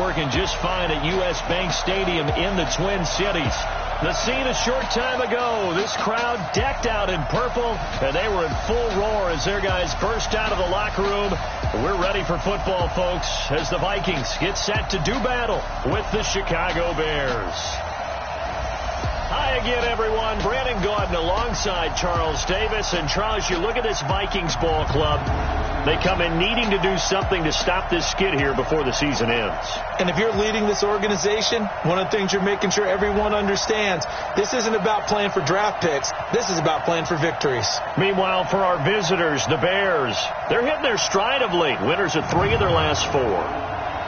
working just fine at U.S. Bank Stadium in the Twin Cities. The scene a short time ago. This crowd decked out in purple, and they were in full roar as their guys burst out of the locker room. We're ready for football, folks, as the Vikings get set to do battle with the Chicago Bears. Hi again, everyone. Brandon Gaudin alongside Charles Davis. And, Charles, you look at this Vikings ball club. They come in needing to do something to stop this skid here before the season ends. And if you're leading this organization, one of the things you're making sure everyone understands, this isn't about playing for draft picks. This is about playing for victories. Meanwhile, for our visitors, the Bears, they're hitting their stride of late. Winners of 3 of their last 4.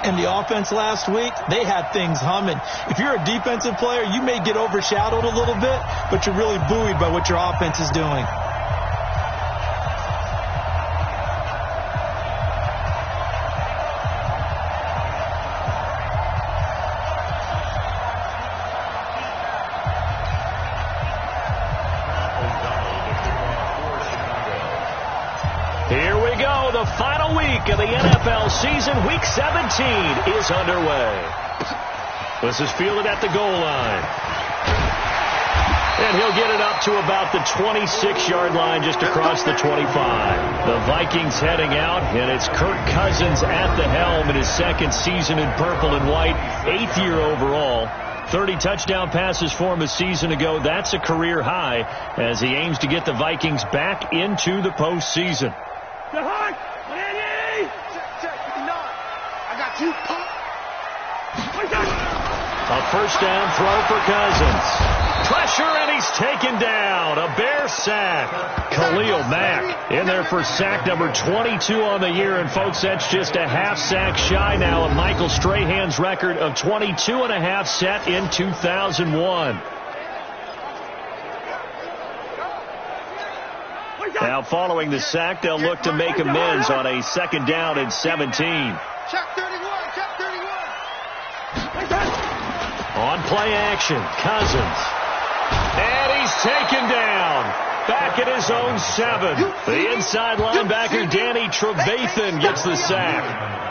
And the offense last week, they had things humming. If you're a defensive player, you may get overshadowed a little bit, but you're really buoyed by what your offense is doing. Here we go. The final week of the NFL season. Week 17 is underway. This is fielded at the goal line. And he'll get it up to about the 26-yard line just across the 25. The Vikings heading out, and it's Kirk Cousins at the helm in his second season in purple and white, 8th year overall. 30 touchdown passes for him a season ago. That's a career high as he aims to get the Vikings back into the postseason. A first down throw for Cousins. Pressure, and he's taken down. A Bear sack. Khalil Mack in there for sack number 22 on the year. And, folks, that's just a half sack shy now of Michael Strahan's record of 22 and a half set in 2001. Now, following the sack, they'll look to make amends on a second down and 17. Check 31, check 31. On play action, Cousins. And he's taken down. Back at his own 7. The inside linebacker, Danny Trevathan, gets the sack.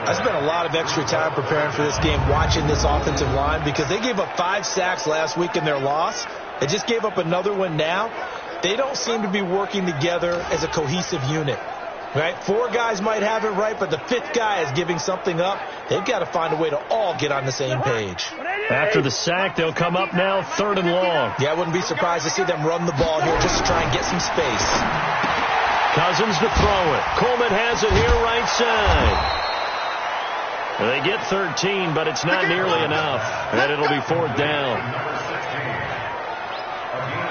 I spent a lot of extra time preparing for this game, watching this offensive line, because they gave up 5 sacks last week in their loss. They just gave up another one now. They don't seem to be working together as a cohesive unit. Right? 4 guys might have it right, but the 5th guy is giving something up. They've got to find a way to all get on the same page. After the sack, they'll come up now 3rd and long. Yeah, I wouldn't be surprised to see them run the ball here just to try and get some space. Cousins to throw it. Coleman has it here right side. They get 13, but it's not nearly enough. And it'll be 4th down.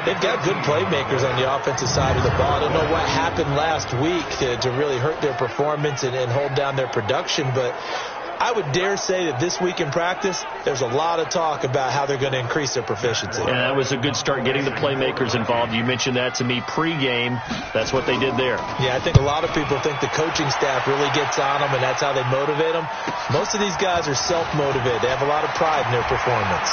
They've got good playmakers on the offensive side of the ball. I don't know what happened last week to really hurt their performance and hold down their production, but I would dare say that this week in practice, there's a lot of talk about how they're going to increase their proficiency. Yeah, that was a good start getting the playmakers involved. You mentioned that to me pregame. That's what they did there. Yeah, I think a lot of people think the coaching staff really gets on them, and that's how they motivate them. Most of these guys are self-motivated. They have a lot of pride in their performance.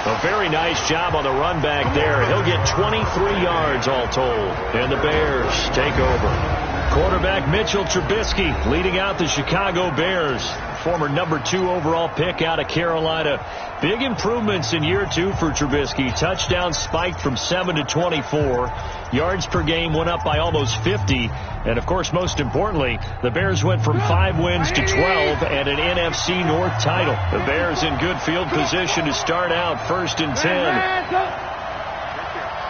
A very nice job on the run back there. He'll get 23 yards all told. And the Bears take over. Quarterback Mitchell Trubisky leading out the Chicago Bears. Former number 2 overall pick out of Carolina. Big improvements in year 2 for Trubisky. Touchdown spiked from 7 to 24. Yards per game went up by almost 50. And, of course, most importantly, the Bears went from 5 wins to 12 and an NFC North title. The Bears in good field position to start out 1st and 10.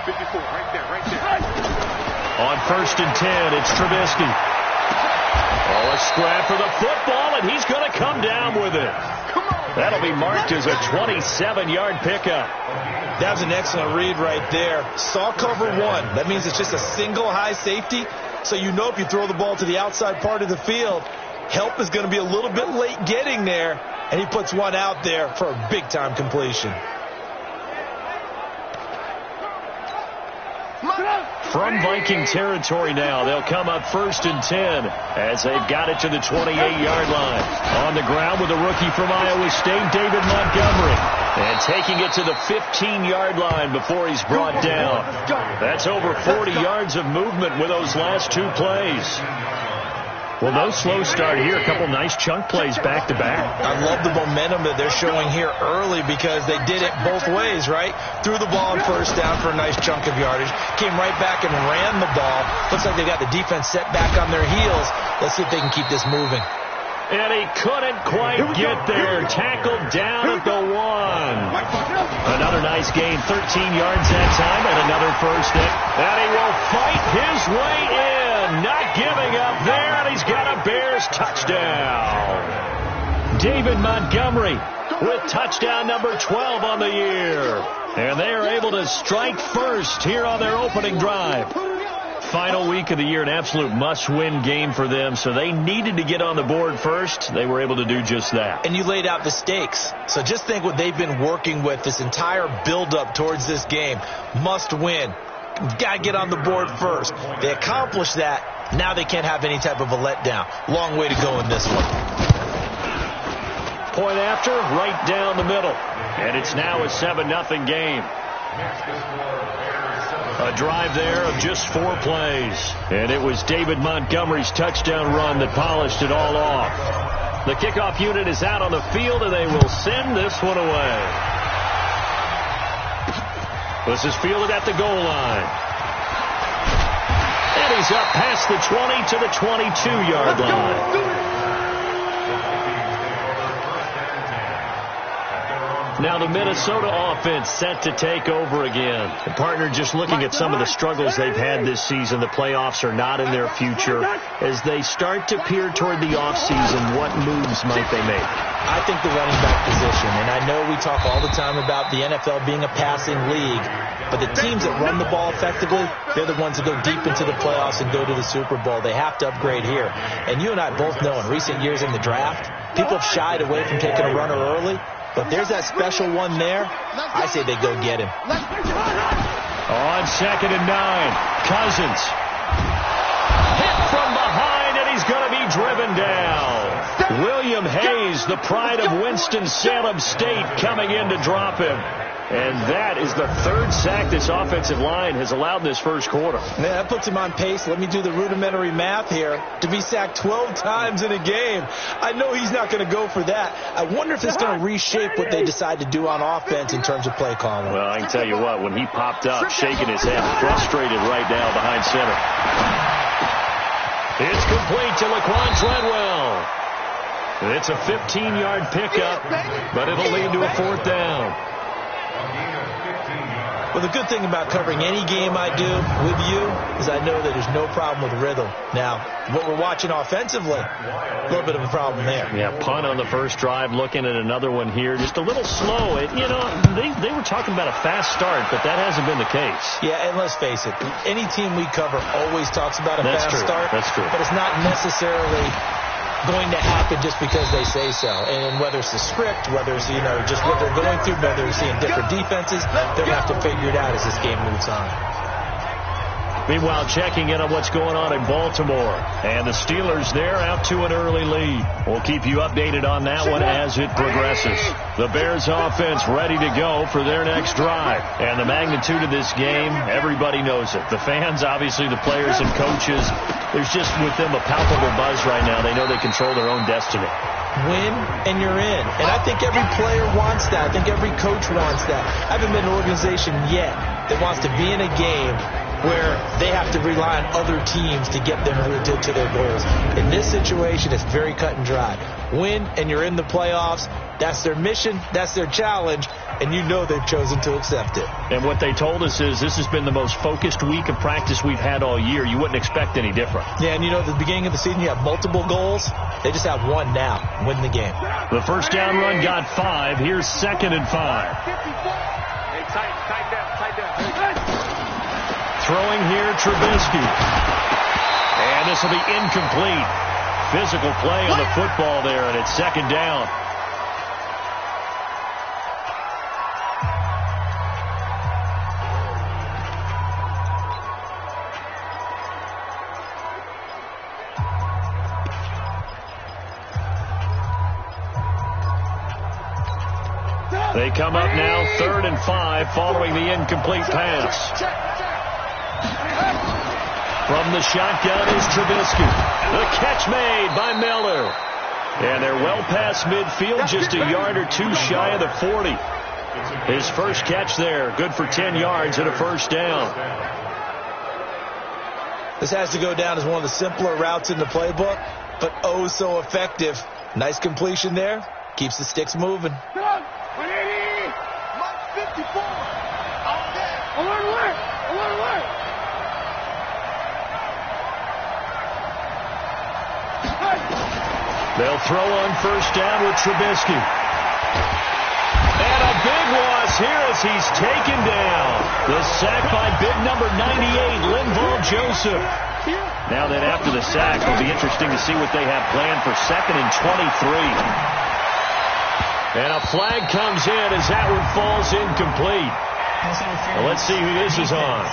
54, right there. On 1st and 10, it's Trubisky. Oh, a scrap for the football, and he's going to come down with it. That'll be marked as a 27-yard pickup. That was an excellent read right there. Saw cover 1. That means it's just a single high safety. So you know if you throw the ball to the outside part of the field, help is going to be a little bit late getting there. And he puts one out there for a big-time completion. From Viking territory now, they'll come up 1st and 10 as they've got it to the 28-yard line. On the ground with a rookie from Iowa State, David Montgomery. And taking it to the 15-yard line before he's brought down. That's over 40 yards of movement with those last 2 plays. Well, no slow start here. A couple nice chunk plays back-to-back. I love the momentum that they're showing here early because they did it both ways, right? Threw the ball on first down for a nice chunk of yardage. Came right back and ran the ball. Looks like they got the defense set back on their heels. Let's see if they can keep this moving. And he couldn't quite get there. Tackled down at the 1. Another nice gain, 13 yards that time, and another first hit. And he will fight his way in. Not giving up there, and he's got a Bears touchdown. David Montgomery with touchdown number 12 on the year. And they are able to strike first here on their opening drive. Final week of the year, an absolute must-win game for them, so they needed to get on the board first. They were able to do just that. And you laid out the stakes. So just think what they've been working with this entire build-up towards this game. Must win. Got to get on the board first. They accomplished that. Now they can't have any type of a letdown. Long way to go in this one. Point after, right down the middle. And it's now a 7-0 game. A drive there of just 4 plays. And it was David Montgomery's touchdown run that polished it all off. The kickoff unit is out on the field, and they will send this one away. This is fielded at the goal line. And he's up past the 20 to the 22-yard line. Now the Minnesota offense set to take over again. The partner, just looking at some of the struggles they've had this season, the playoffs are not in their future. As they start to peer toward the offseason, what moves might they make? I think the running back position, and I know we talk all the time about the NFL being a passing league, but the teams that run the ball effectively, they're the ones that go deep into the playoffs and go to the Super Bowl. They have to upgrade here. And you and I both know in recent years in the draft, people have shied away from taking a runner early. But there's that special one there. I say they go get him. On 2nd and 9, Cousins. Hit from behind, and he's going to be driven down. William Hayes, the pride of Winston-Salem State, coming in to drop him. And that is the 3rd sack this offensive line has allowed in this first quarter. Man, that puts him on pace. Let me do the rudimentary math here. To be sacked 12 times in a game. I know he's not going to go for that. I wonder if it's going to reshape what they decide to do on offense in terms of play calling. Well, I can tell you what, when he popped up, shaking his head, frustrated right now behind center. It's complete to Laquan Treadwell. It's a 15-yard pickup, but it'll lead to a 4th down. Well, the good thing about covering any game I do with you is I know that there's no problem with rhythm. Now, what we're watching offensively, a little bit of a problem there. Yeah, punt on the first drive, looking at another one here. Just a little slow. They were talking about a fast start, but that hasn't been the case. Yeah, and let's face it, any team we cover always talks about a fast start. That's true. But it's not necessarily going to happen just because they say so. And whether it's the script, whether it's, just what they're going through, whether they're seeing different defenses, they're going to have to figure it out as this game moves on. Meanwhile, checking in on what's going on in Baltimore. And the Steelers, they're out to an early lead. We'll keep you updated on that one as it progresses. The Bears offense ready to go for their next drive. And the magnitude of this game, everybody knows it. The fans, obviously the players and coaches, there's just with them a palpable buzz right now. They know they control their own destiny. Win and you're in. And I think every player wants that. I think every coach wants that. I haven't been in an organization yet that wants to be in a game where they have to rely on other teams to get them to their goals. In this situation, it's very cut and dry. Win, and you're in the playoffs. That's their mission. That's their challenge. And you know they've chosen to accept it. And what they told us is this has been the most focused week of practice we've had all year. You wouldn't expect any different. Yeah, and at the beginning of the season, you have multiple goals. They just have one now. Win the game. The first down run got 5. Here's 2nd and 5. Hey, tight down. Throwing here, Trubisky. And this will be incomplete. Physical play on the football there, and it's 2nd down. They come up now 3rd and 5 following the incomplete pass. From the shotgun is Trubisky. The catch made by Miller. And they're well past midfield, just a yard or two shy of the 40. His first catch there, good for 10 yards and a first down. This has to go down as one of the simpler routes in the playbook, but oh so effective. Nice completion there. Keeps the sticks moving. 180! Mark 54! Out there! Alert! They'll throw on first down with Trubisky. And a big loss here as he's taken down. The sack by big number 98, Linval Joseph. Now then, after the sack, it'll be interesting to see what they have planned for 2nd and 23. And a flag comes in as that one falls incomplete. Well, let's see who this is on.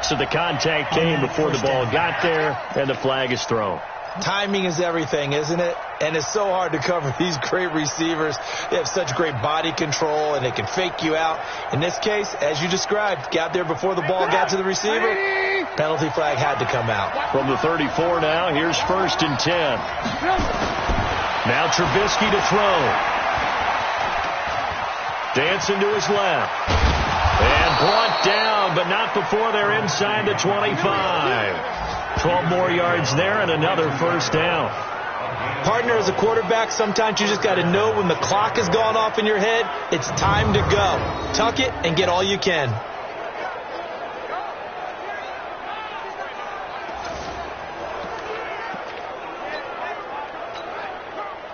So the contact came before the ball got there, and the flag is thrown. Timing is everything, isn't it? And it's so hard to cover these great receivers. They have such great body control, and they can fake you out. In this case, as you described, got there before the ball got to the receiver. Penalty flag had to come out. From the 34 now, here's 1st and 10. Now Trubisky to throw. Dancing to his left. And brought down, but not before they're inside the 25. 12 more yards there and another first down. Partner, as a quarterback, sometimes you just got to know when the clock has gone off in your head, it's time to go. Tuck it and get all you can.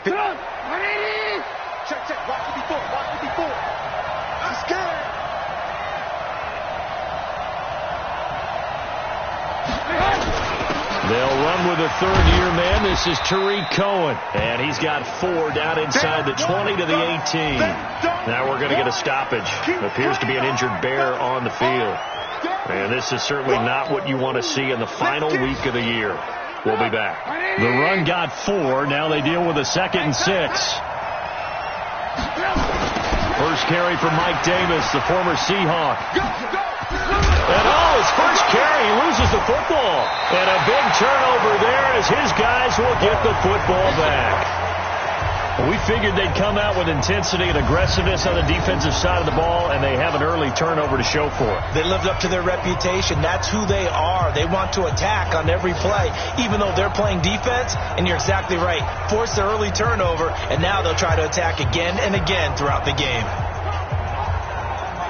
Get on! 180! Check, watch it before. I'm scared. They'll run with a third-year man. This is Tariq Cohen. And he's got 4 down inside the 20 to the 18. Now we're going to get a stoppage. Appears to be an injured Bear on the field. And this is certainly not what you want to see in the final week of the year. We'll be back. The run got 4. Now they deal with a 2nd and 6. First carry from Mike Davis, the former Seahawk. And his first carry, he loses the football. And a big turnover there as his guys will get the football back. We figured they'd come out with intensity and aggressiveness on the defensive side of the ball, and they have an early turnover to show for it. They lived up to their reputation. That's who they are. They want to attack on every play, even though they're playing defense. And you're exactly right. Force the early turnover, and now they'll try to attack again and again throughout the game.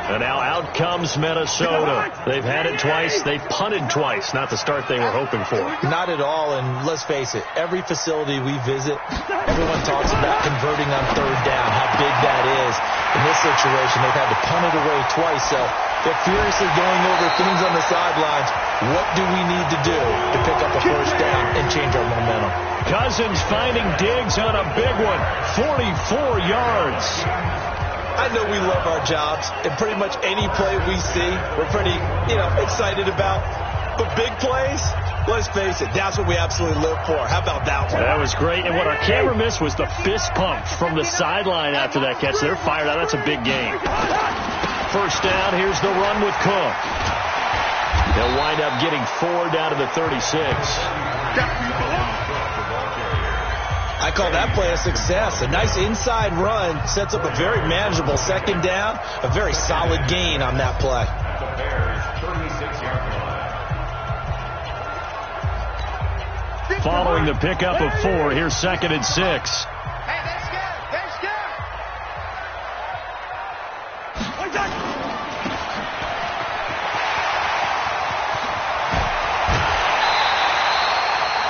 And now out comes Minnesota. They've had it twice. They've punted twice. Not the start they were hoping for. Not at all. And let's face it, every facility we visit, everyone talks about converting on third down, how big that is. In this situation, they've had to punt it away twice. So they're furiously going over things on the sidelines. What do we need to do to pick up a first down and change our momentum? Cousins finding Diggs on a big one. 44 yards. I know we love our jobs, and pretty much any play we see, we're pretty, excited about. But big plays, let's face it, that's what we absolutely live for. How about that one? That was great, and what our camera missed was the fist pump from the sideline after that catch. They're fired out. That's a big game. First down, here's the run with Cook. They'll wind up getting 4 down to the 36. I call that play a success. A nice inside run sets up a very manageable 2nd down. A very solid gain on that play. Following the pickup of 4, here's 2nd and 6. Hey, they're scared.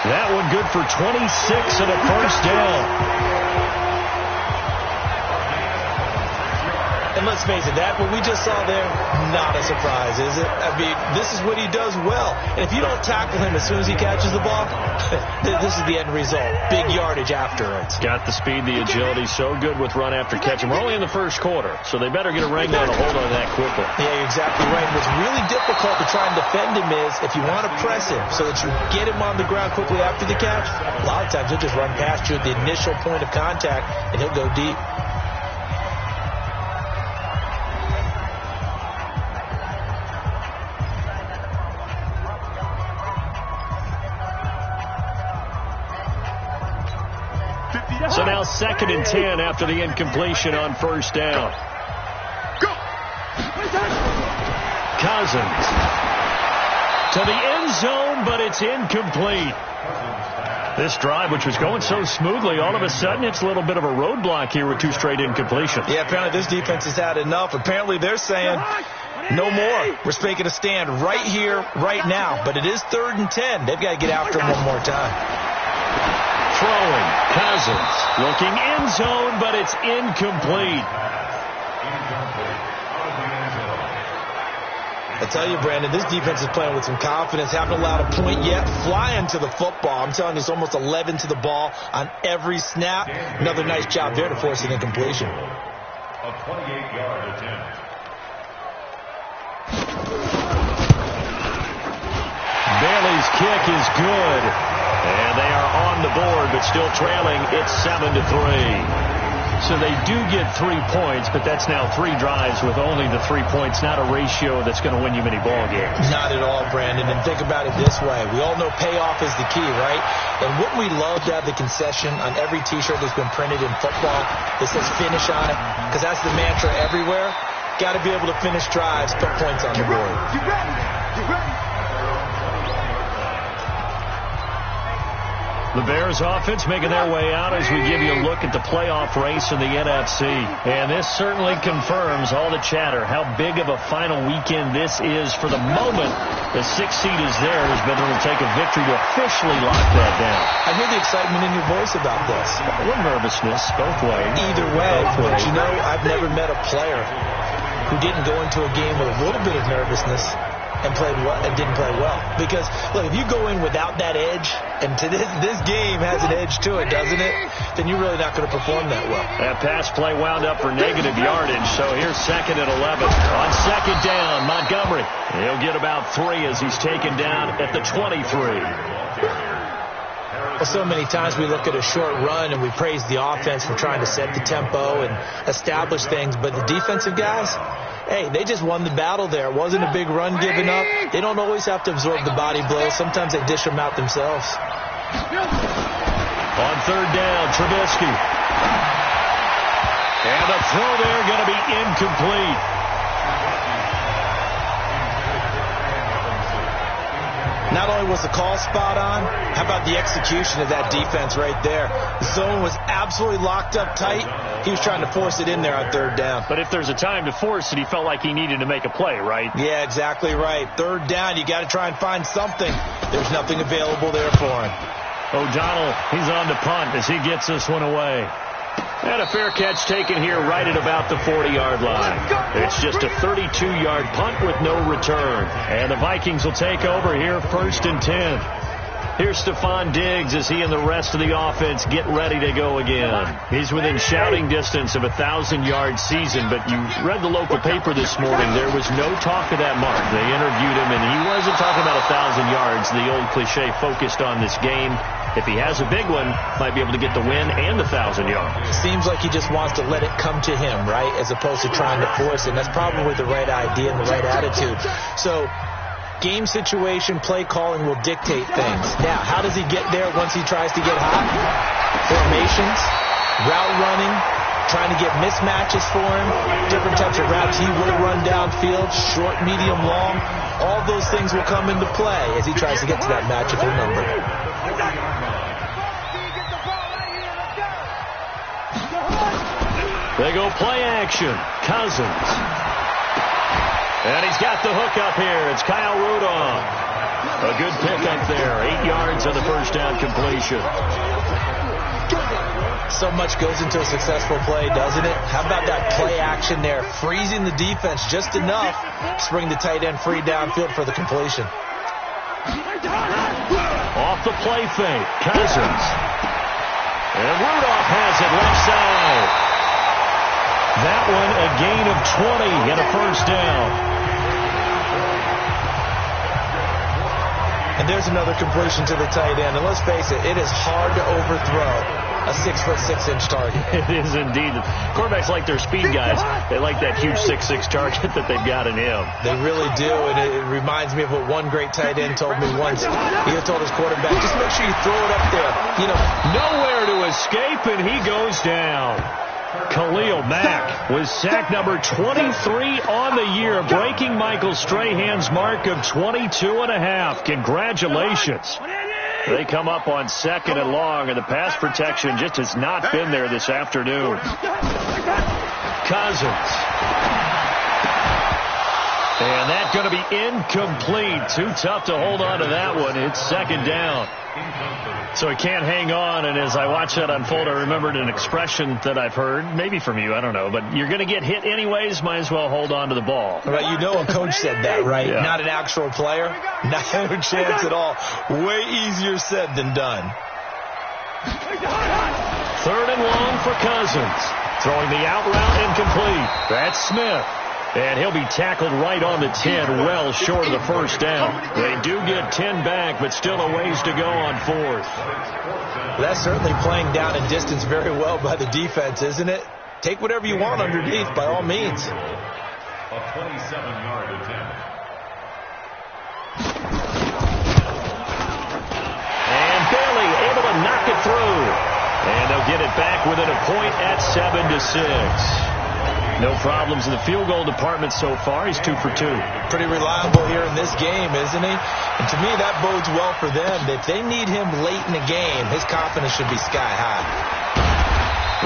That one good for 26 and a first down. And let's face it, that what we just saw there, not a surprise, is it? I mean, this is what he does well. And if you don't tackle him as soon as he catches the ball, this is the end result. Big yardage afterwards. Got the speed, the agility, so good with run after catch. And we're only in the first quarter, so they better get a wrangle and a hold on that quickly. Yeah, you're exactly right. What's really difficult to try and defend him is if you want to press him so that you get him on the ground quickly after the catch, a lot of times he'll just run past you at the initial point of contact, and he'll go deep. So now 2nd and 10 after the incompletion on 1st down. Cousins to the end zone, but it's incomplete. This drive, which was going so smoothly, all of a sudden it's a little bit of a roadblock here with 2 straight incompletions. Yeah, apparently this defense has had enough. Apparently they're saying no more. We're making a stand right here, right now. But it is 3rd and 10. They've got to get after him one more time. Throwing, Cousins looking end zone, but it's incomplete. I tell you, Brandon, this defense is playing with some confidence. Haven't allowed a point yet. Flying to the football. I'm telling you, it's almost 11 to the ball on every snap. Another nice job there to force an incompletion. A 28-yard attempt. Bailey's kick is good. And they are on the board, but still trailing. It's 7-3. So they do get 3 points, but that's now 3 drives with only the 3 points, not a ratio that's going to win you many ball games. Not at all, Brandon. And think about it this way. We all know payoff is the key, right? And wouldn't we love to have the concession on every T-shirt that's been printed in football that says finish on it? Because that's the mantra everywhere. Got to be able to finish drives, put points on the board. You ready? You ready? The Bears offense making their way out as we give you a look at the playoff race in the NFC. And this certainly confirms all the chatter, how big of a final weekend this is. For the moment, the 6th seed is theirs, but it'll take a victory to officially lock that down. I hear the excitement in your voice about this. A little nervousness, both ways. Either way, but you know, I've never met a player who didn't go into a game with a little bit of nervousness and didn't play well. Because, look, if you go in without that edge, and to this game has an edge to it, doesn't it? Then you're really not going to perform that well. That pass play wound up for negative yardage, so here's 2nd and 11. On 2nd down, Montgomery. He'll get about 3 as he's taken down at the 23. Well, so many times we look at a short run and we praise the offense for trying to set the tempo and establish things, but the defensive guys, hey, they just won the battle there. It wasn't a big run given up. They don't always have to absorb the body blows. Sometimes they dish them out themselves. On 3rd down, Trubisky. And the throw there going to be incomplete. Not only was the call spot on, how about the execution of that defense right there? The zone was absolutely locked up tight. He was trying to force it in there on 3rd down. But if there's a time to force it, he felt like he needed to make a play, right? Yeah, exactly right. 3rd down, you got to try and find something. There's nothing available there for him. O'Donnell, he's on to punt as he gets this one away. And a fair catch taken here right at about the 40-yard line. It's just a 32-yard punt with no return. And the Vikings will take over here 1st and 10. Here's Stephon Diggs as he and the rest of the offense get ready to go again. He's within shouting distance of a 1,000-yard season, but you read the local paper this morning. There was no talk of that mark. They interviewed him, and he wasn't talking about 1,000 yards. The old cliche focused on this game. If he has a big one, might be able to get the win and the 1,000 yards. Seems like he just wants to let it come to him, right, as opposed to trying to force it. And that's probably the right idea and the right attitude. So game situation, play calling will dictate things. Now, how does he get there once he tries to get hot? Formations, route running, trying to get mismatches for him, different types of routes he will run downfield, short, medium, long. All those things will come into play as he tries to get to that matchable number. They go play action. Cousins. And he's got the hook up here. It's Kyle Rudolph. A good pickup there. 8 yards on the first down completion. So much goes into a successful play, doesn't it? How about that play action there? Freezing the defense just enough to bring the tight end free downfield for the completion. Off the play fake. Cousins. And Rudolph has it left side. That one a gain of 20 and a first down. And there's another completion to the tight end. And let's face it, it is hard to overthrow a 6'6" target. It is indeed. Quarterbacks like their speed guys. They like that huge 6'6" target that they've got in him. They really do, and it reminds me of what one great tight end told me once. He told his quarterback, just make sure you throw it up there. You know, nowhere to his escape, and he goes down. Khalil Mack was sack number 23 on the year, breaking Michael Strahan's mark of 22.5. Congratulations. They come up on 2nd and long, and the pass protection just has not been there this afternoon. Cousins. And that's going to be incomplete. Too tough to hold on to that one. It's 2nd down. So he can't hang on, and as I watch that unfold, I remembered an expression that I've heard, maybe from you, I don't know, but you're going to get hit anyways, might as well hold on to the ball. Right, you know a coach said that, right? Yeah. Not an actual player. Not a chance at all. Way easier said than done. 3rd and long for Cousins. Throwing the out route incomplete. That's Smith. And he'll be tackled right on the 10, well short of the 1st down. They do get 10 back, but still a ways to go on 4th. That's certainly playing down and distance very well by the defense, isn't it? Take whatever you want underneath, by all means. A 27-yard attempt. And Bailey able to knock it through. And they'll get it back within a point at 7-6. No problems in the field goal department so far. He's 2 for 2. Pretty reliable here in this game, isn't he? And to me, that bodes well for them. If they need him late in the game, his confidence should be sky high.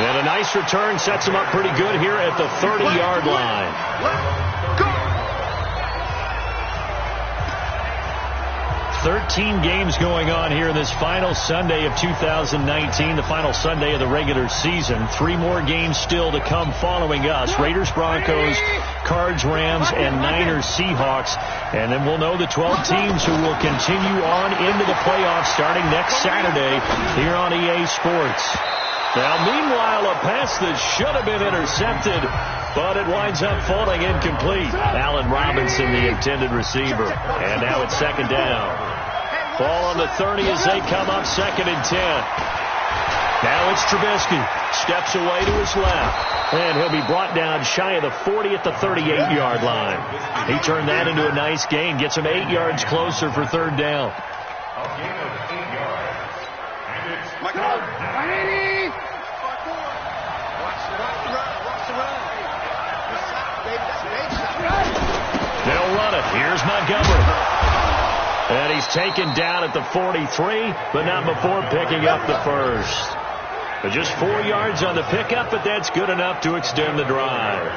And a nice return sets him up pretty good here at the 30-yard line. 13 games going on here this final Sunday of 2019, the final Sunday of the regular season. 3 more games still to come following us. Raiders, Broncos, Cards, Rams, and Niners, Seahawks. And then we'll know the 12 teams who will continue on into the playoffs starting next Saturday here on EA Sports. Now, meanwhile, a pass that should have been intercepted, but it winds up falling incomplete. Allen Robinson, the intended receiver. And now it's 2nd down. Ball on the 30 as they come up 2nd and 10. Now it's Trubisky. Steps away to his left. And he'll be brought down shy of the 40 at the 38-yard line. He turned that into a nice gain. Gets him 8 yards closer for 3rd down. A gain of 8 yards. And it's they'll run it. Here's Montgomery. And he's taken down at the 43, but not before picking up the 1st. But just 4 yards on the pickup, but that's good enough to extend the drive.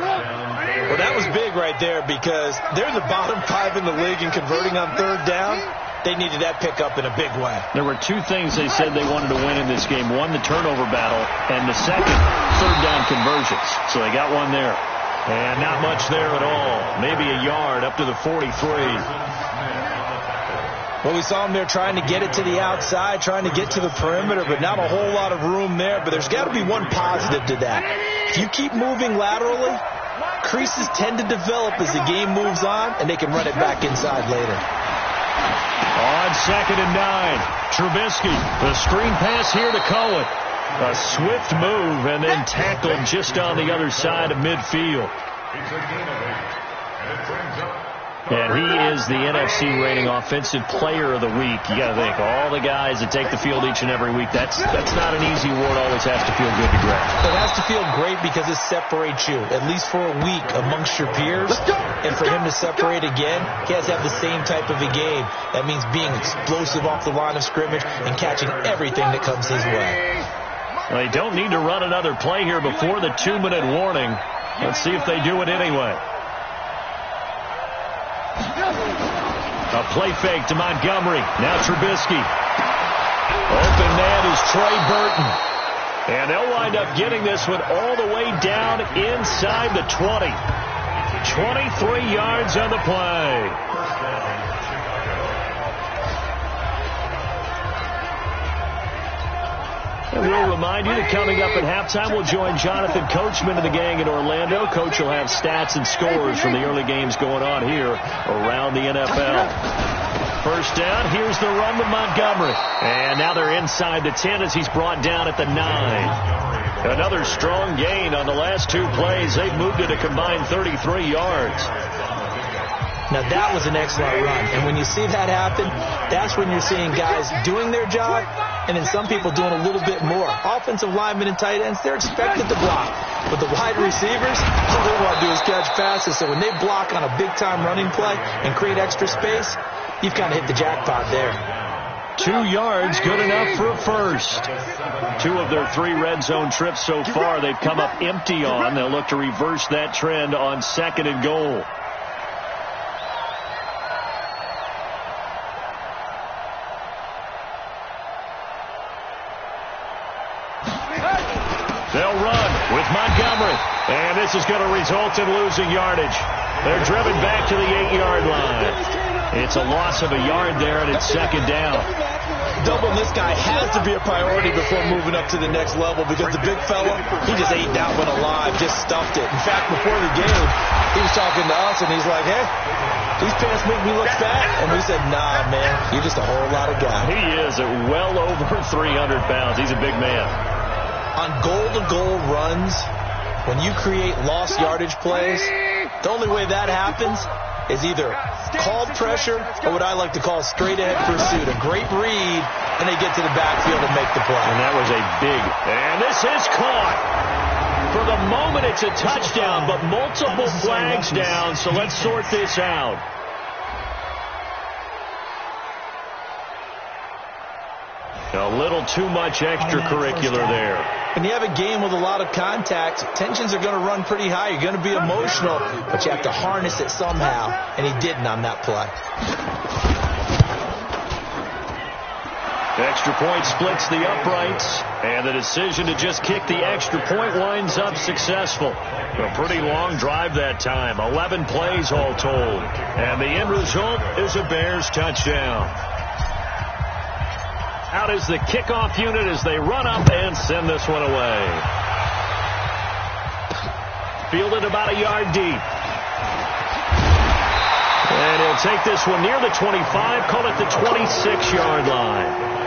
Well, that was big right there because they're the bottom 5 in the league in converting on 3rd down. They needed that pickup in a big way. There were 2 things they said they wanted to win in this game. One, the turnover battle, and the second, 3rd down conversions. So they got one there. And not much there at all. Maybe a yard up to the 43. Well, we saw him there trying to get it to the outside, trying to get to the perimeter, but not a whole lot of room there. But there's got to be one positive to that. If you keep moving laterally, creases tend to develop as the game moves on, and they can run it back inside later. On 2nd and 9, Trubisky, the screen pass here to Cohen. A swift move and then tackled just on the other side of midfield. It's a gain of 8. And it brings up And he is the NFC rating Offensive Player of the Week. You got to think, all the guys that take the field each and every week, that's not an easy award. Always has to feel good to grab. It has to feel great because it separates you, at least for a week, amongst your peers. And for him to separate again, he has to have the same type of a game. That means being explosive off the line of scrimmage and catching everything that comes his way. Well, they don't need to run another play here before the 2-minute warning. Let's see if they do it anyway. A play fake to Montgomery. Now Trubisky. Open man is Trey Burton. And they'll wind up getting this one all the way down inside the 20. 23 yards on the play. And we'll remind you that coming up at halftime, we'll join Jonathan Coachman and the gang in Orlando. Coach will have stats and scores from the early games going on here around the NFL. First down, here's the run with Montgomery. And now they're inside the 10 as he's brought down at the 9. Another strong gain on the last 2 plays. They've moved it a combined 33 yards. Now, that was an excellent run. And when you see that happen, that's when you're seeing guys doing their job and then some people doing a little bit more. Offensive linemen and tight ends, they're expected to block. But the wide receivers, all they want to do is catch passes. So when they block on a big-time running play and create extra space, you've kind of hit the jackpot there. 2 yards, good enough for a first. 2 of their 3 red zone trips so far, they've come up empty on. They'll look to reverse that trend on 2nd and goal. They'll run with Montgomery, and this is going to result in losing yardage. They're driven back to the 8-yard line. It's a loss of a yard there, and it's 2nd down. Doubling this guy has to be a priority before moving up to the next level, because the big fella, he just ate that one alive, just stuffed it. In fact, before the game, he was talking to us, and he's like, hey, these pants make me look fat. And we said, nah, man, you're just a whole lot of guy. He is at well over 300 pounds. He's a big man. On goal-to-goal runs, when you create lost yardage plays, the only way that happens is either called pressure or what I like to call straight-ahead pursuit. A great read, and they get to the backfield and make the play. And that was a big, and this is caught. For the moment, it's a touchdown, but multiple flags down, so let's sort this out. A little too much extracurricular there. When you have a game with a lot of contact, tensions are going to run pretty high. You're going to be emotional, but you have to harness it somehow, and he didn't on that play. The extra point splits the uprights, and the decision to just kick the extra point winds up successful. A pretty long drive that time, 11 plays all told, and the end result is a Bears touchdown. Out is the kickoff unit as they run up and send this one away. Fielded about a yard deep. And he'll take this one near the 25, call it the 26-yard line.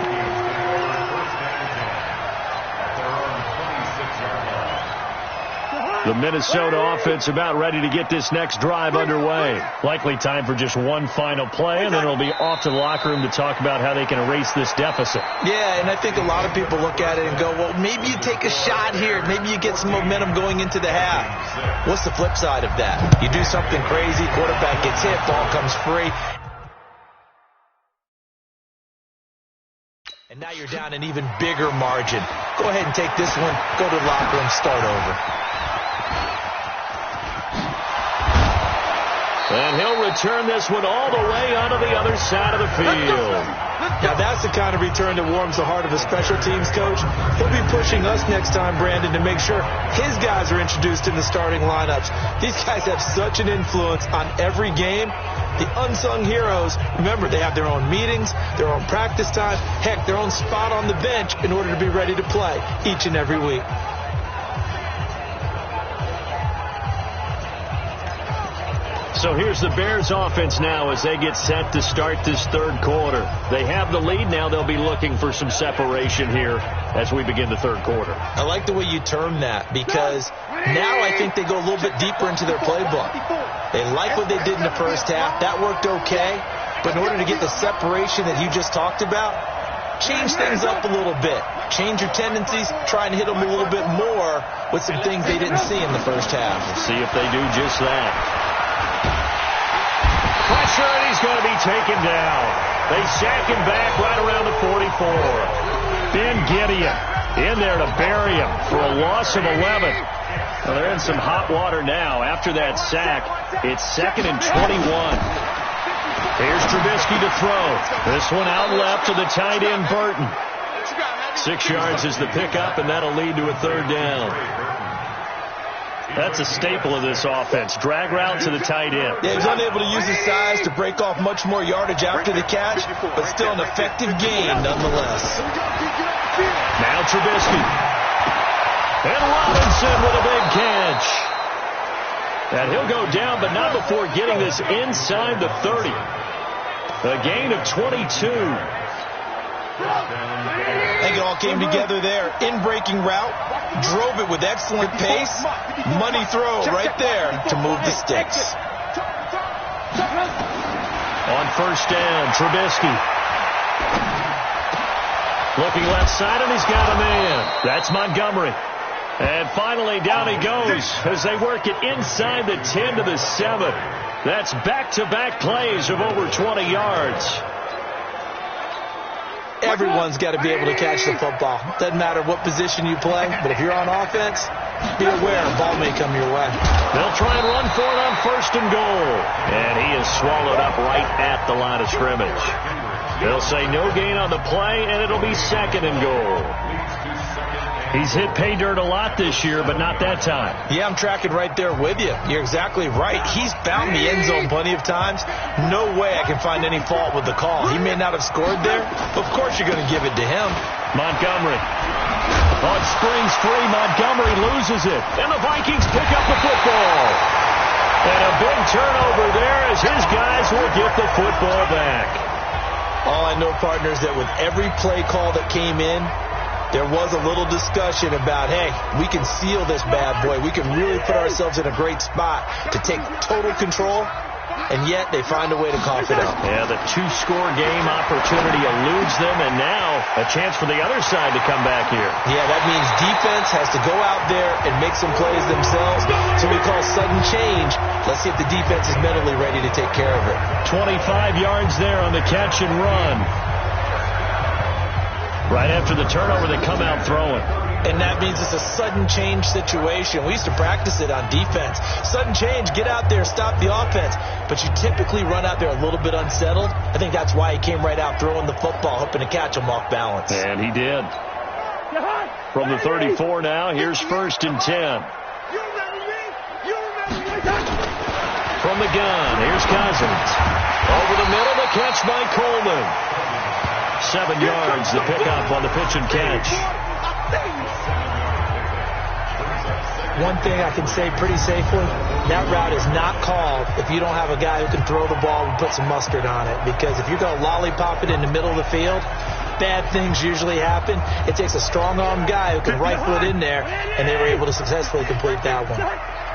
The Minnesota offense about ready to get this next drive underway. Likely time for just one final play, and then it'll be off to the locker room to talk about how they can erase this deficit. Yeah, and I think a lot of people look at it and go, well, maybe you take a shot here. Maybe you get some momentum going into the half. What's the flip side of that? You do something crazy, quarterback gets hit, ball comes free. And now you're down an even bigger margin. Go ahead and take this one, go to the locker room, start over. And he'll return this one all the way onto the other side of the field. Now that's the kind of return that warms the heart of a special teams coach. He'll be pushing us next time, Brandon, to make sure his guys are introduced in the starting lineups. These guys have such an influence on every game. The unsung heroes, remember, they have their own meetings, their own practice time, heck, their own spot on the bench in order to be ready to play each and every week. So here's the Bears offense now as they get set to start this third quarter. They have the lead now. They'll be looking for some separation here as we begin the third quarter. I like the way you term that, because now I think they go a little bit deeper into their playbook. They like what they did in the first half. That worked okay. But in order to get the separation that you just talked about, change things up a little bit. Change your tendencies. Try and hit them a little bit more with some things they didn't see in the first half. Let's see if they do just that. Pressure, and he's going to be taken down. They sack him back right around the 44. Ben Gideon in there to bury him for a loss of 11. Well, they're in some hot water now. After that sack, it's 2nd and 21. Here's Trubisky to throw. This one out left to the tight end, Burton. 6 yards is the pickup, and that'll lead to a third down. That's a staple of this offense. Drag route to the tight end. Yeah, he's unable to use his size to break off much more yardage after the catch, but still an effective gain nonetheless. Now Trubisky. And Robinson with a big catch. And he'll go down, but not before getting this inside the 30. A gain of 22. I think it all came together there. In-breaking route, drove it with excellent pace. Money throw right there to move the sticks. On first down, Trubisky. Looking left side, and he's got a man. That's Montgomery. And finally, down he goes as they work it inside the 10 to the 7. That's back-to-back plays of over 20 yards. Everyone's got to be able to catch the football. Doesn't matter what position you play, but if you're on offense, be aware a ball may come your way. They'll try and run for it on 1st and goal. And he is swallowed up right at the line of scrimmage. They'll say no gain on the play, and it'll be 2nd and goal. He's hit pay dirt a lot this year, but not that time. Yeah, I'm tracking right there with you. You're exactly right. He's found the end zone plenty of times. No way I can find any fault with the call. He may not have scored there. Of course you're going to give it to him. Montgomery. Oh, it springs free. Montgomery loses it. And the Vikings pick up the football. And a big turnover there as his guys will get the football back. All I know, partners, that with every play call that came in, there was a little discussion about, hey, we can seal this bad boy. We can really put ourselves in a great spot to take total control, and yet they find a way to cough it up. Yeah, the 2-score game opportunity eludes them, and now a chance for the other side to come back here. Yeah, that means defense has to go out there and make some plays themselves. So we call sudden change. Let's see if the defense is mentally ready to take care of it. 25 yards there on the catch and run. Right after the turnover, they come out throwing. And that means it's a sudden change situation. We used to practice it on defense. Sudden change, get out there, stop the offense. But you typically run out there a little bit unsettled. I think that's why he came right out throwing the football, hoping to catch him off balance. And he did. From the 34 now, here's 1st and 10. From the gun, here's Cousins. Over the middle, the catch by Coleman. 7 yards, the pickup on the pitch and catch. One thing I can say pretty safely, that route is not called if you don't have a guy who can throw the ball and put some mustard on it. Because if you're going to lollipop it in the middle of the field, bad things usually happen. It takes a strong-arm guy who can rifle it in there, and they were able to successfully complete that one.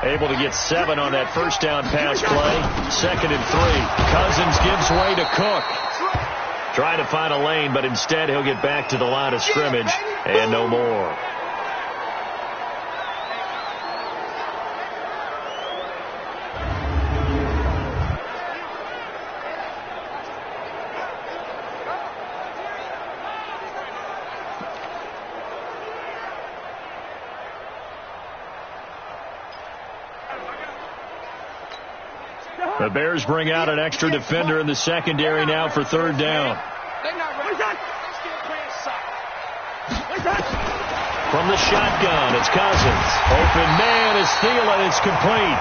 Able to get 7 on that first down pass play. 2nd and 3. Cousins gives way to Cook. Trying to find a lane, but instead he'll get back to the line of scrimmage and no more. The Bears bring out an extra defender in the secondary now for 3rd down. From the shotgun, it's Cousins. Open man is Thielen. It's complete.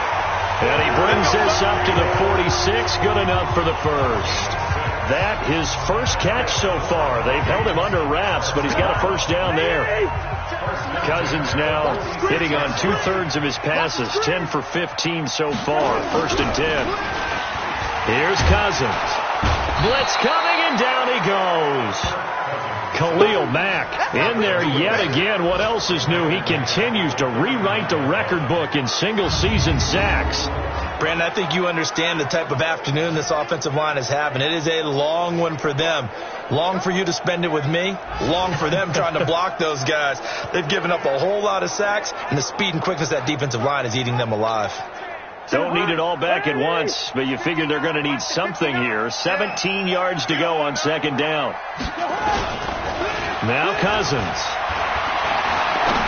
And he brings this up to the 46. Good enough for the first. That his first catch so far. They've held him under wraps, but he's got a first down there. Cousins now hitting on 2/3 of his passes. 10 for 15 so far. 1st and 10. Here's Cousins. Blitz coming, and down he goes. Khalil Mack in there yet again. What else is new? He continues to rewrite the record book in single-season sacks. Brandon, I think you understand the type of afternoon this offensive line is having. It is a long one for them. Long for you to spend it with me. Long for them trying to block those guys. They've given up a whole lot of sacks, and the speed and quickness of that defensive line is eating them alive. Don't need it all back at once, but you figure they're going to need something here. 17 yards to go on 2nd down. Now Cousins.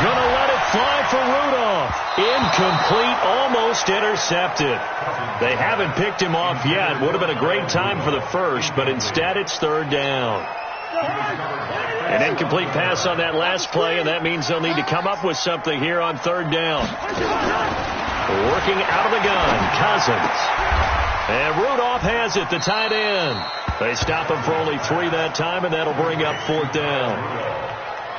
Gonna let it fly for Rudolph. Incomplete, almost intercepted. They haven't picked him off yet. Would have been a great time for the first, but instead it's 3rd down. An incomplete pass on that last play, and that means they'll need to come up with something here on 3rd down. Working out of the gun, Cousins. And Rudolph has it, the tight end. They stop him for only 3 that time, and that'll bring up 4th down.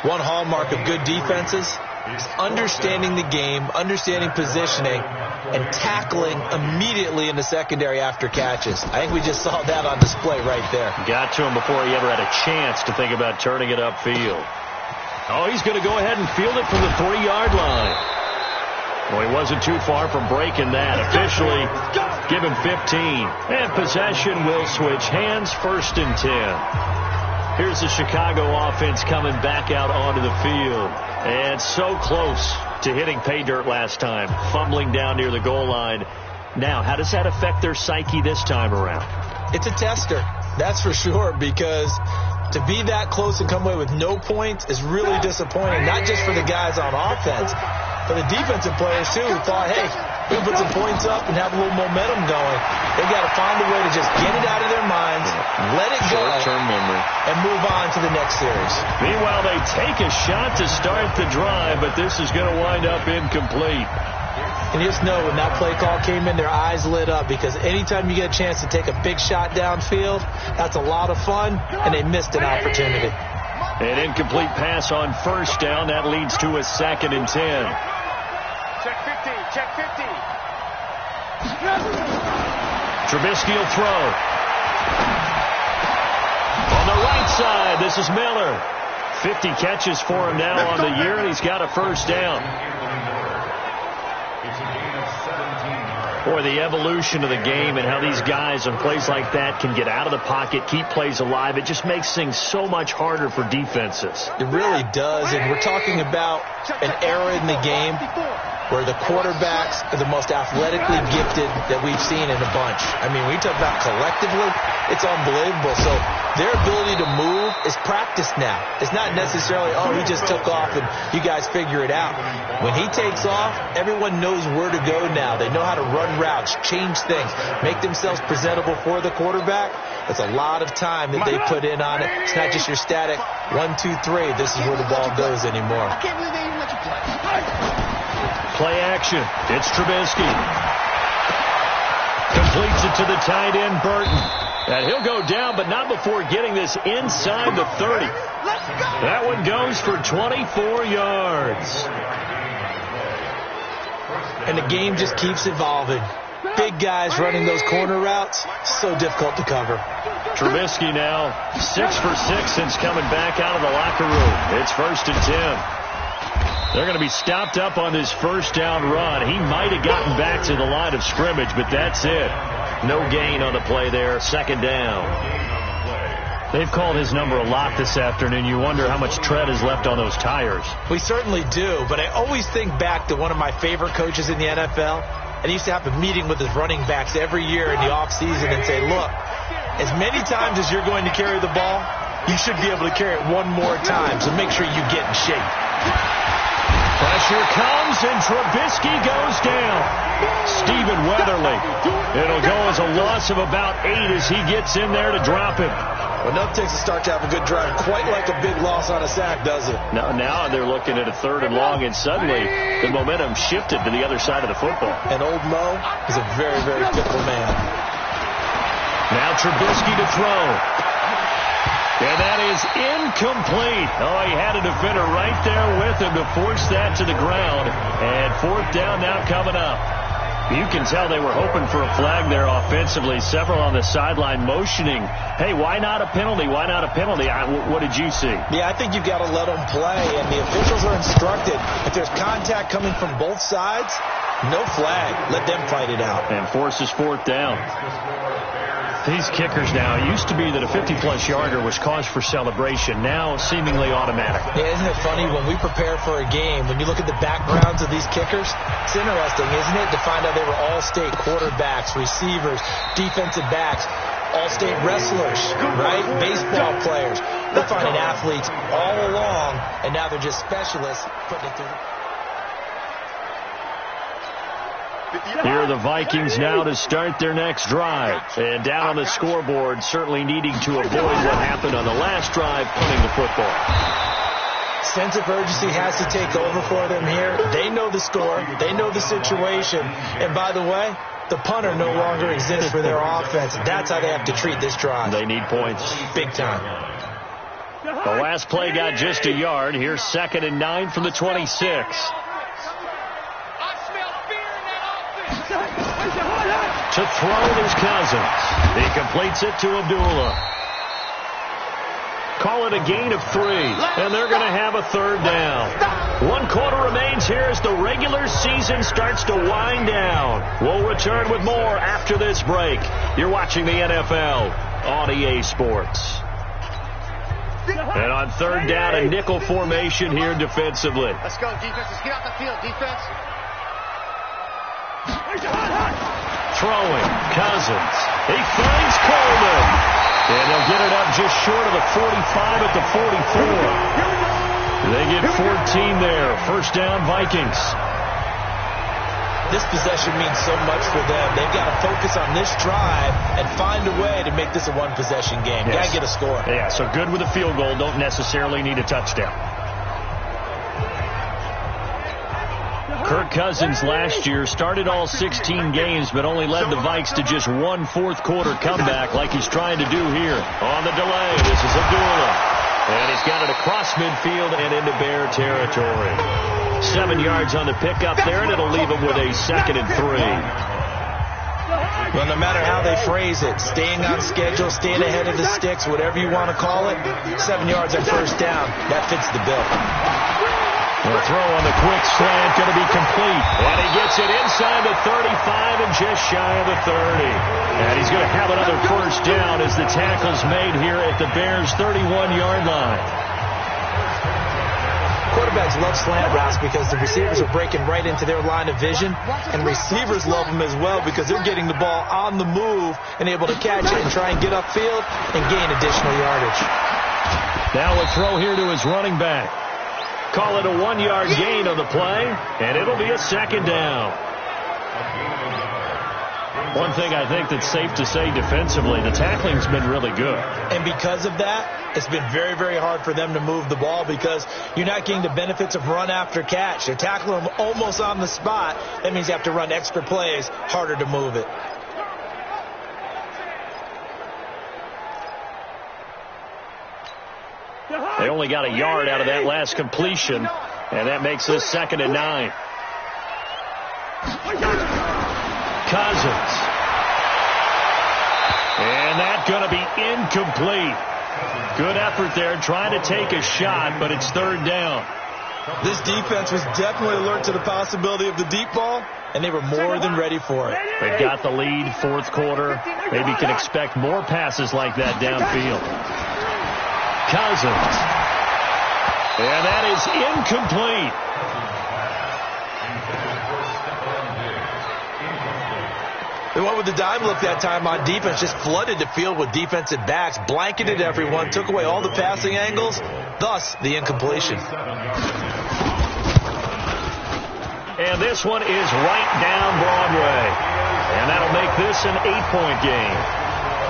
One hallmark of good defenses is understanding the game, understanding positioning, and tackling immediately in the secondary after catches. I think we just saw that on display right there. Got to him before he ever had a chance to think about turning it upfield. Oh, he's going to go ahead and field it from the 3-yard line. Well, he wasn't too far from breaking that. Officially, give him 15. And possession will switch hands. 1st and 10. Here's the Chicago offense coming back out onto the field. And so close to hitting pay dirt last time, fumbling down near the goal line. Now, how does that affect their psyche this time around? It's a tester, that's for sure, because to be that close and come away with no points is really disappointing, not just for the guys on offense, but the defensive players, too, who thought, hey, we can put some points up and have a little momentum going. They got to find a way to just get it out of their minds, let it go, short-term memory, and move on to the next series. Meanwhile, they take a shot to start the drive, but this is going to wind up incomplete. And you just know when that play call came in, their eyes lit up, because anytime you get a chance to take a big shot downfield, that's a lot of fun, and they missed an opportunity. An incomplete pass on first down. That leads to a 2nd and 10. Check 50, check 50. Trubisky will throw. On the right side, this is Miller. 50 catches for him now on the year, and he's got a first down. Boy, the evolution of the game and how these guys on plays like that can get out of the pocket, keep plays alive, it just makes things so much harder for defenses. It really does, and we're talking about an era in the game where the quarterbacks are the most athletically gifted that we've seen in a bunch. I mean, we talk about collectively, it's unbelievable. So their ability to move is practiced now. It's not necessarily, oh, he just took off and you guys figure it out. When he takes off, everyone knows where to go now. They know how to run routes, change things, make themselves presentable for the quarterback. That's a lot of time that they put in on it. It's not just your static 1, 2, 3. This is where the ball goes anymore. I can't believe they even let you play. Play action. It's Trubisky. Completes it to the tight end, Burton. And he'll go down, but not before getting this inside the 30. That one goes for 24 yards. And the game just keeps evolving. Big guys running those corner routes, so difficult to cover. Trubisky now 6 for 6 since coming back out of the locker room. It's 1st and 10. They're going to be stopped up on this first down run. He might have gotten back to the line of scrimmage, but that's it. No gain on the play there. 2nd down. They've called his number a lot this afternoon. You wonder how much tread is left on those tires. We certainly do, but I always think back to one of my favorite coaches in the NFL. And he used to have a meeting with his running backs every year in the offseason and say, look, as many times as you're going to carry the ball, you should be able to carry it one more time, so make sure you get in shape. Pressure comes, and Trubisky goes down. Stephen Weatherly. It'll go as a loss of about 8 as he gets in there to drop him. Well, enough takes a start to have a good drive. Quite like a big loss on a sack, does it? Now they're looking at a 3rd and long, and suddenly the momentum shifted to the other side of the football. And old Mo is a very, very fickle man. Now Trubisky to throw. And that is incomplete. Oh, he had a defender right there with him to force that to the ground. And 4th down now coming up. You can tell they were hoping for a flag there offensively. Several on the sideline motioning, hey, why not a penalty? Why not a penalty? What did you see? Yeah, I think you've got to let them play. And the officials are instructed, if there's contact coming from both sides, no flag. Let them fight it out. And forces 4th down. These kickers now, it used to be that a 50-plus yarder was cause for celebration. Now, seemingly automatic. Yeah, isn't it funny when we prepare for a game, when you look at the backgrounds of these kickers, it's interesting, isn't it, to find out they were all-state quarterbacks, receivers, defensive backs, all-state wrestlers, right? Baseball players. They're finding athletes all along, and now they're just specialists putting it through. Here are the Vikings now to start their next drive. And down on the scoreboard, certainly needing to avoid what happened on the last drive, punting the football. Sense of urgency has to take over for them here. They know the score. They know the situation. And by the way, the punter no longer exists for their offense. That's how they have to treat this drive. They need points. Big time. The last play got just a yard. Here's 2nd and 9 from the 26. To throw his Cousins. He completes it to Abdullah. Call it a gain of 3, and they're going to have a 3rd down. 1 quarter remains here as the regular season starts to wind down. We'll return with more after this break. You're watching the NFL on EA Sports. And on third down, a nickel formation here defensively. Let's go, defense. Let's get out the field, defense. Throwing, Cousins. He finds Coleman. And they'll get it up just short of the 45 at the 44. They get 14 there. First down, Vikings. This possession means so much for them. They've got to focus on this drive and find a way to make this a one-possession game. Yes. Got to get a score. Yeah, so good with a field goal. Don't necessarily need a touchdown. Kirk Cousins last year started all 16 games, but only led the Vikes to just one fourth-quarter comeback like he's trying to do here. On the delay, this is Abdullah. And he's got it across midfield and into Bear territory. 7 yards on the pickup there, and it'll leave him with a 2nd and 3. Well, no matter how they phrase it, staying on schedule, staying ahead of the sticks, whatever you want to call it, 7 yards on first down, that fits the bill. The throw on the quick slant going to be complete. And he gets it inside the 35 and just shy of the 30. And he's going to have another first down as the tackle's made here at the Bears' 31-yard line. Quarterbacks love slant routes because the receivers are breaking right into their line of vision, and receivers love them as well because they're getting the ball on the move and able to catch it and try and get upfield and gain additional yardage. Now a throw here to his running back. Call it a 1-yard gain on the play, and it'll be a 2nd down. One thing I think that's safe to say defensively, the tackling's been really good. And because of that, it's been very, very hard for them to move the ball because you're not getting the benefits of run after catch. They're tackling them almost on the spot. That means you have to run extra plays, harder to move it. They only got a yard out of that last completion, and that makes this 2nd and 9. Cousins. And that's going to be incomplete. Good effort there, trying to take a shot, but it's 3rd down. This defense was definitely alert to the possibility of the deep ball, and they were more than ready for it. They've got the lead, 4th quarter. Maybe can expect more passes like that downfield. Cousins. And that is incomplete. They went with the dime look that time on defense, just flooded the field with defensive backs, blanketed everyone, took away all the passing angles, thus the incompletion. And this one is right down Broadway. And that'll make this an 8-point game.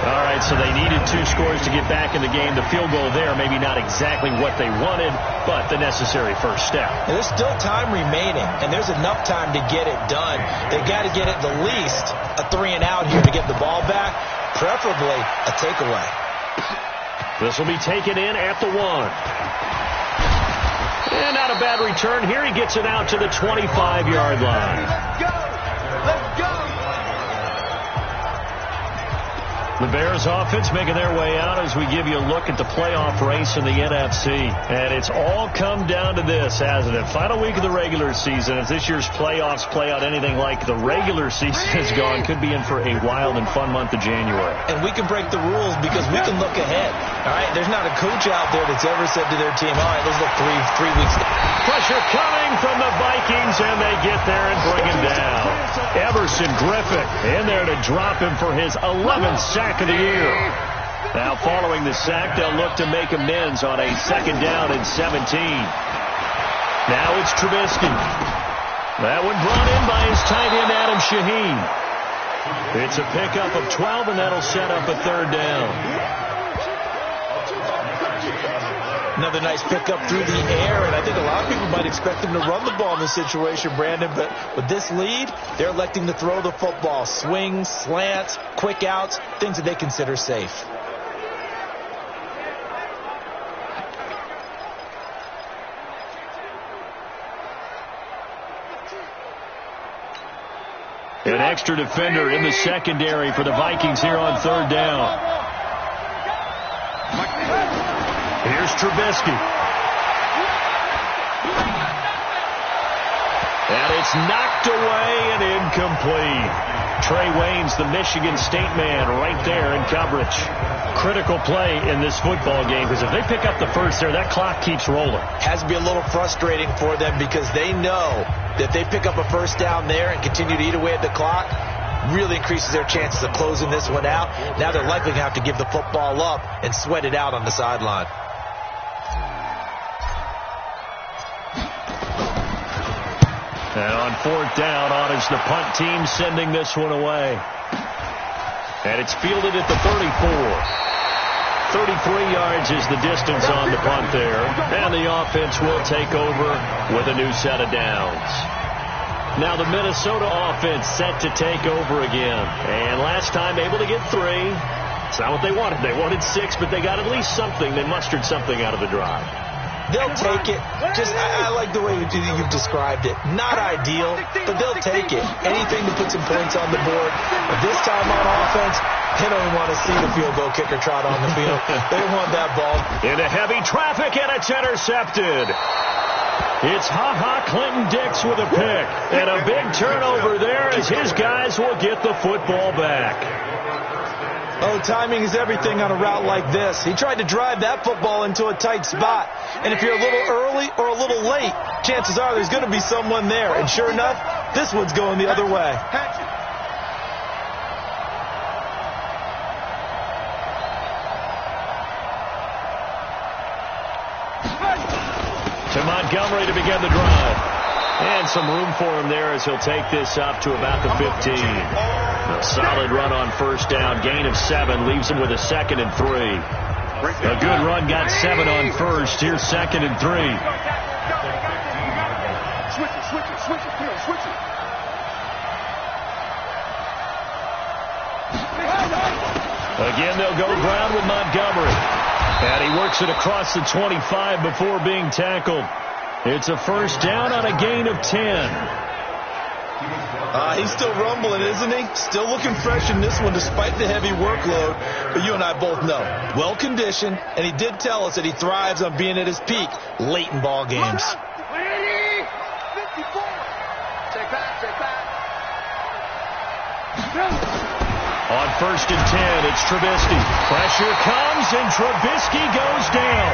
All right, so they needed 2 scores to get back in the game. The field goal there, maybe not exactly what they wanted, but the necessary first step. And there's still time remaining, and there's enough time to get it done. They've got to get at the least a 3-and-out here to get the ball back, preferably a takeaway. This will be taken in at the 1. And not a bad return here. He gets it out to the 25-yard line. Let's go! Let's go! The Bears offense making their way out as we give you a look at the playoff race in the NFC. And it's all come down to this, hasn't it? Final week of the regular season. If this year's playoffs play out anything like the regular season has gone, could be in for a wild and fun month of January. And we can break the rules because we can look ahead. All right, there's not a coach out there that's ever said to their team, all right, let's look three weeks. Pressure coming from the Vikings, and they get there and bring him down. Everson Griffin in there to drop him for his 11th sack of the year. Now following the sack, they'll look to make amends on a 2nd down and 17. Now it's Trubisky. That one brought in by his tight end Adam Shaheen. It's a pickup of 12, and that'll set up a 3rd down. Another nice pickup through the air, and I think a lot of people might expect them to run the ball in this situation, Brandon, but with this lead, they're electing to throw the football. Swings, slants, quick outs, things that they consider safe. An extra defender in the secondary for the Vikings here on 3rd down. Here's Trubisky. And it's knocked away and incomplete. Tw0Mins, the Michigan State man, right there in coverage. Critical play in this football game, because if they pick up the first there, that clock keeps rolling. Has to be a little frustrating for them because they know that they pick up a first down there and continue to eat away at the clock, really increases their chances of closing this one out. Now they're likely going to have to give the football up and sweat it out on the sideline. And on fourth down, on is the punt team sending this one away. And it's fielded at the 34. 33 yards is the distance on the punt there. And the offense will take over with a new set of downs. Now the Minnesota offense set to take over again. And last time able to get 3. It's not what they wanted. They wanted 6, but they got at least something. They mustered something out of the drive. They'll take it. I like the way you've described it. Not ideal, but they'll take it. Anything to put some points on the board. But this time on offense, they don't want to see the field goal kicker trot on the field. They want that ball. Into heavy traffic, and it's intercepted. It's Ha-Ha Clinton-Dix with a pick. And a big turnover there as his guys will get the football back. Oh, timing is everything on a route like this. He tried to drive that football into a tight spot. And if you're a little early or a little late, chances are there's going to be someone there. And sure enough, this one's going the other way. To Montgomery to begin the drive. And some room for him there as he'll take this up to about the 15. A solid run on first down. Gain of 7 leaves him with a 2nd and 3. A good run got 7 on first. Here's 2nd and 3. Switch it. Again, they'll go ground with Montgomery. And he works it across the 25 before being tackled. It's a first down on a gain of 10. He's still rumbling, isn't he? Still looking fresh in this one despite the heavy workload. But you and I both know, well-conditioned, and he did tell us that he thrives on being at his peak late in ball games. On first and 10, it's Trubisky. Pressure comes, and Trubisky goes down.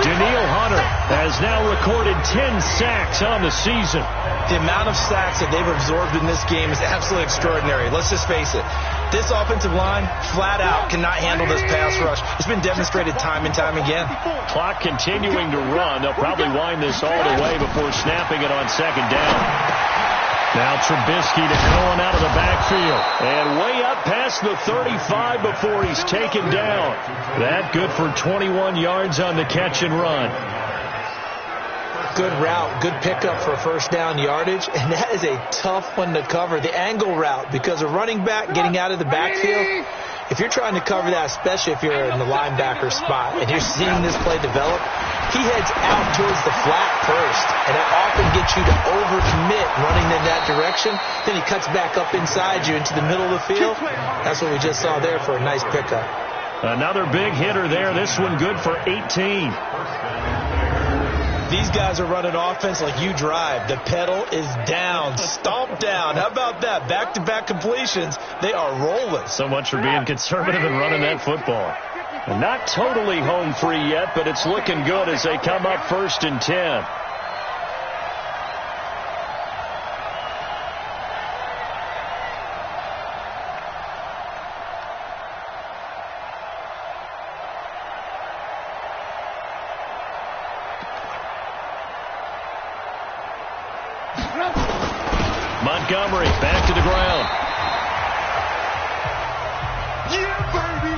Danielle Hunter has now recorded 10 sacks on the season. The amount of sacks that they've absorbed in this game is absolutely extraordinary. Let's just face it. This offensive line, flat out, cannot handle this pass rush. It's been demonstrated time and time again. Clock continuing to run. They'll probably wind this all the way before snapping it on second down. Now Trubisky to Cohen out of the backfield. And way up past the 35 before he's taken down. That good for 21 yards on the catch and run. Good route, good pickup for first down yardage, and that is a tough one to cover. The angle route, because a running back getting out of the backfield, if you're trying to cover that, especially if you're in the linebacker spot, and you're seeing this play develop, he heads out towards the flat first, and that often gets you to overcommit running in that direction. Then he cuts back up inside you into the middle of the field. That's what we just saw there for a nice pickup. Another big hitter there. This one good for 18. These guys are running offense like you drive. The pedal is down, stomped down. How about that? Back-to-back completions. They are rolling. So much for being conservative and running that football. And not totally home free yet, but it's looking good as they come up first and 10. Montgomery back to the ground. Yeah, baby!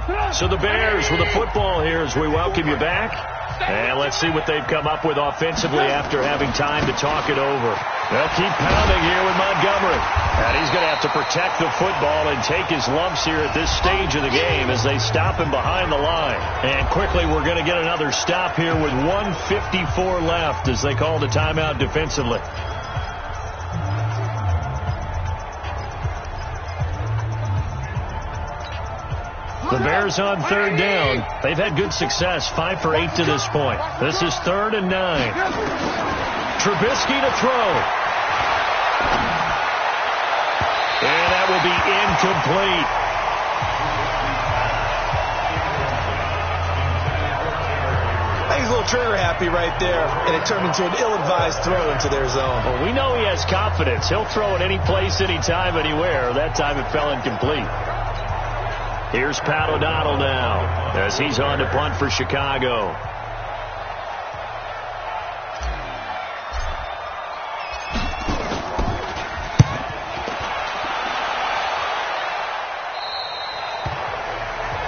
Yeah! So the Bears with the football here as we welcome you back. And let's see what they've come up with offensively after having time to talk it over. They'll keep pounding here with Montgomery. And he's going to have to protect the football and take his lumps here at this stage of the game as they stop him behind the line. And quickly, we're going to get another stop here with 1:54 left as they call the timeout defensively. The Bears on third down. They've had good success, 5 for 8 to this point. This is 3rd and 9. Trubisky to throw. And that will be incomplete. I think he's a little trigger happy right there, and it turned into an ill-advised throw into their zone. Well, we know he has confidence. He'll throw it any place, anytime, anywhere. That time it fell incomplete. Here's Pat O'Donnell now as he's on to punt for Chicago.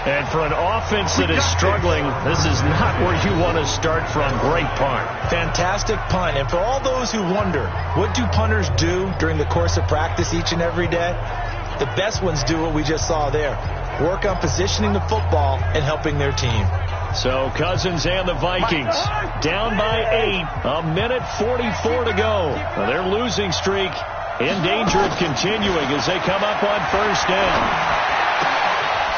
And for an offense that is struggling, this is not where you want to start from. Great punt. Fantastic punt. And for all those who wonder, what do punters do during the course of practice each and every day? The best ones do what we just saw there. Work on positioning the football and helping their team. So Cousins and the Vikings down by 8. 1:44 to go. Now their losing streak in danger of continuing as they come up on first down.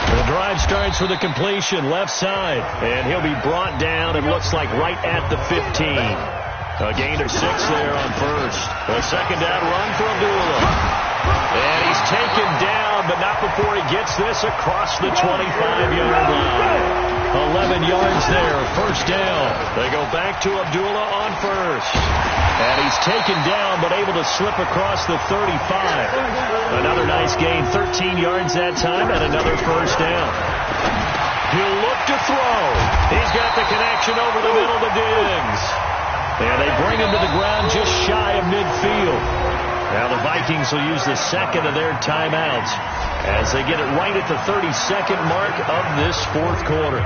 The drive starts with a completion left side, and he'll be brought down and looks like right at the 15. A gain of 6 there on first. A second down run for Abdullah. And he's taken down, but not before he gets this across the 25-yard line. 11 yards there, first down. They go back to Abdullah on first. And he's taken down, but able to slip across the 35. Another nice gain, 13 yards that time, and another first down. He'll look to throw. He's got the connection over the middle to Diggs. And they bring him to the ground just shy of midfield. Now the Vikings will use the second of their timeouts as they get it right at the 32nd mark of this fourth quarter.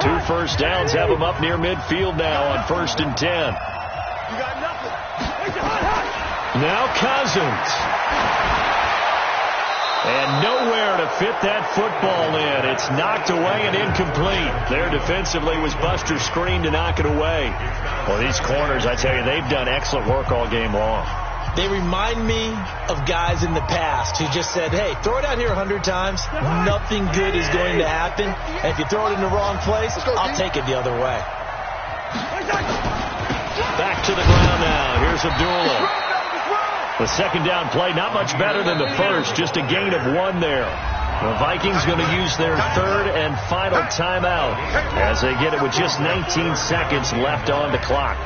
Two first downs have them up near midfield now on 1st and 10. Now Cousins. And nowhere to fit that football in. It's knocked away and incomplete. There defensively was Buster Screen to knock it away. Well, these corners, I tell you, they've done excellent work all game long. They remind me of guys in the past who just said, hey, throw it out here 100 times. Nothing good is going to happen. And if you throw it in the wrong place, I'll take it the other way. Back to the ground now. Here's Abdullah. The second down play, not much better than the first, just a gain of 1 there. The Vikings going to use their third and final timeout as they get it with just 19 seconds left on the clock.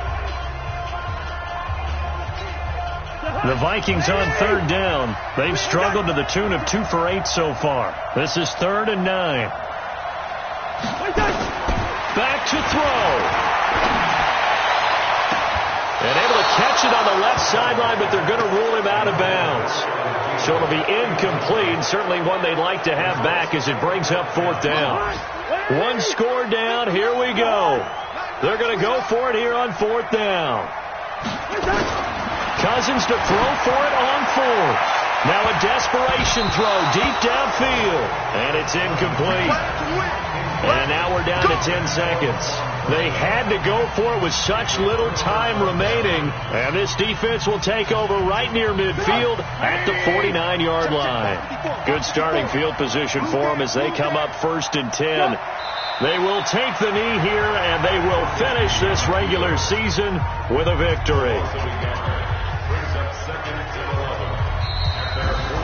The Vikings on third down. They've struggled to the tune of 2 for 8 so far. This is 3rd and 9. Back to throw. And able to catch it on the left sideline, but they're going to rule him out of bounds. So it'll be incomplete, certainly one they'd like to have back as it brings up 4th down. 1 score down, here we go. They're going to go for it here on 4th down. Cousins to throw for it on 4th. Now a desperation throw deep downfield, and it's incomplete. And now we're down to 10 seconds. They had to go for it with such little time remaining. And this defense will take over right near midfield at the 49-yard line. Good starting field position for them as they come up 1st and 10. They will take the knee here, and they will finish this regular season with a victory.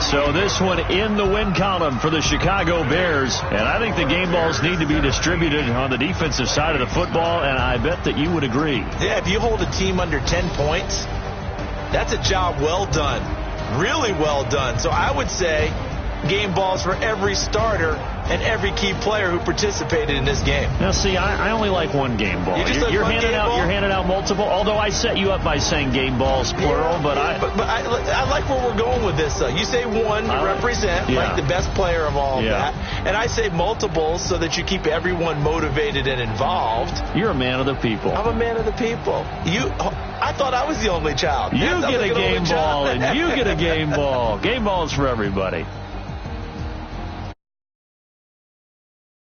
So this one in the win column for the Chicago Bears. And I think the game balls need to be distributed on the defensive side of the football, and I bet that you would agree. Yeah, if you hold a team under 10 points, that's a job well done. Really well done. So I would say game balls for every starter and every key player who participated in this game. Now, see, I only like one game ball. You're handing out multiple. Although I set you up by saying game balls plural, yeah, but I like where we're going with this. You say one to represent like the best player of all of that, and I say multiples so that you keep everyone motivated and involved. You're a man of the people. I'm a man of the people. I thought I was the only child. You get a game ball, and you get a game ball. Game balls for everybody.